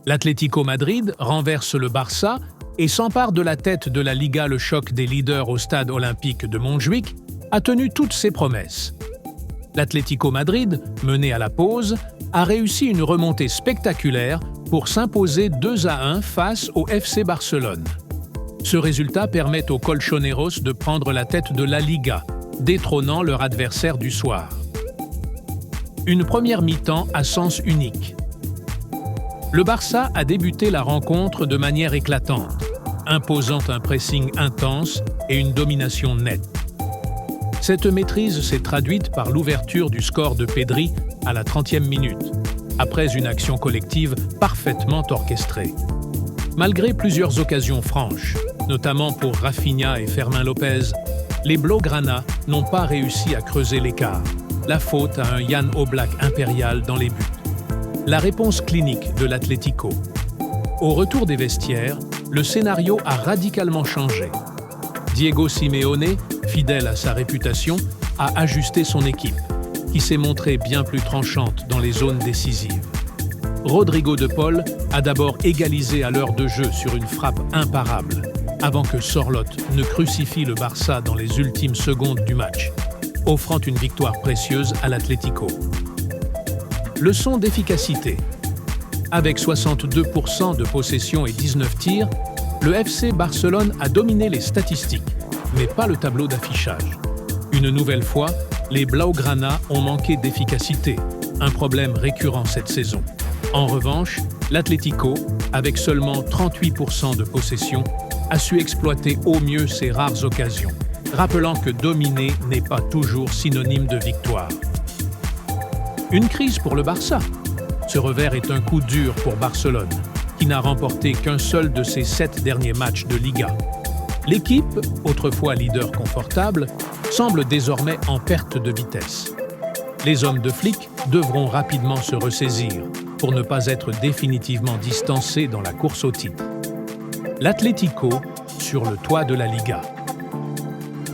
L'Atlético Madrid renverse le Barça et s'empare de la tête de la Liga. Le choc des leaders au stade olympique de Montjuïc a tenu toutes ses promesses. L'Atlético Madrid, mené à la pause, a réussi une remontée spectaculaire pour s'imposer 2-1 face au FC Barcelone. Ce résultat permet aux colchoneros de prendre la tête de la Liga, détrônant leur adversaire du soir. Une première mi-temps à sens unique. Le Barça a débuté la rencontre de manière éclatante, imposant un pressing intense et une domination nette. Cette maîtrise s'est traduite par l'ouverture du score de Pedri à la 30e minute, après une action collective parfaitement orchestrée. Malgré plusieurs occasions franches, notamment pour Rafinha et Fermín López, les Blaugrana n'ont pas réussi à creuser l'écart. La faute à un Jan Oblak impérial dans les buts. La réponse clinique de l'Atlético. Au retour des vestiaires, le scénario a radicalement changé. Diego Simeone, fidèle à sa réputation, a ajusté son équipe, qui s'est montrée bien plus tranchante dans les zones décisives. Rodrigo de Paul a d'abord égalisé à l'heure de jeu sur une frappe imparable, avant que Sorloth ne crucifie le Barça dans les ultimes secondes du match, offrant une victoire précieuse à l'Atlético. Leçon d'efficacité. Avec 62% de possession et 19 tirs, le FC Barcelone a dominé les statistiques, mais pas le tableau d'affichage. Une nouvelle fois, les Blaugrana ont manqué d'efficacité, un problème récurrent cette saison. En revanche, l'Atlético, avec seulement 38% de possession, a su exploiter au mieux ses rares occasions, rappelant que dominer n'est pas toujours synonyme de victoire. Une crise pour le Barça. Ce revers est un coup dur pour Barcelone, qui n'a remporté qu'un seul de ses 7 derniers matchs de Liga. L'équipe, autrefois leader confortable, semble désormais en perte de vitesse. Les hommes de flic devront rapidement se ressaisir pour ne pas être définitivement distancés dans la course au titre. L'Atlético sur le toit de la Liga.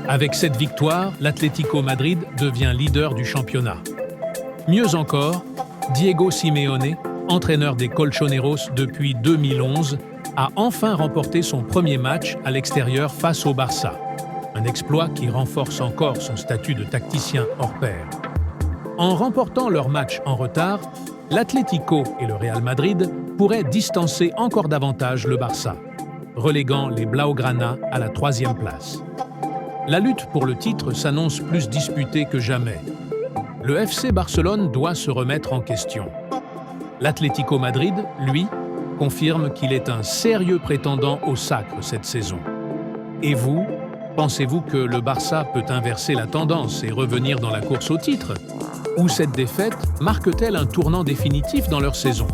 Avec cette victoire, l'Atlético Madrid devient leader du championnat. Mieux encore, Diego Simeone, entraîneur des Colchoneros depuis 2011, a enfin remporté son premier match à l'extérieur face au Barça. Un exploit qui renforce encore son statut de tacticien hors pair. En remportant leur match en retard, l'Atlético et le Real Madrid pourraient distancer encore davantage le Barça, reléguant les Blaugrana à la 3e place. La lutte pour le titre s'annonce plus disputée que jamais. Le FC Barcelone doit se remettre en question. L'Atlético Madrid, lui, confirme qu'il est un sérieux prétendant au sacre cette saison. Et vous, pensez-vous que le Barça peut inverser la tendance et revenir dans la course au titre ? Ou cette défaite marque-t-elle un tournant définitif dans leur saison ?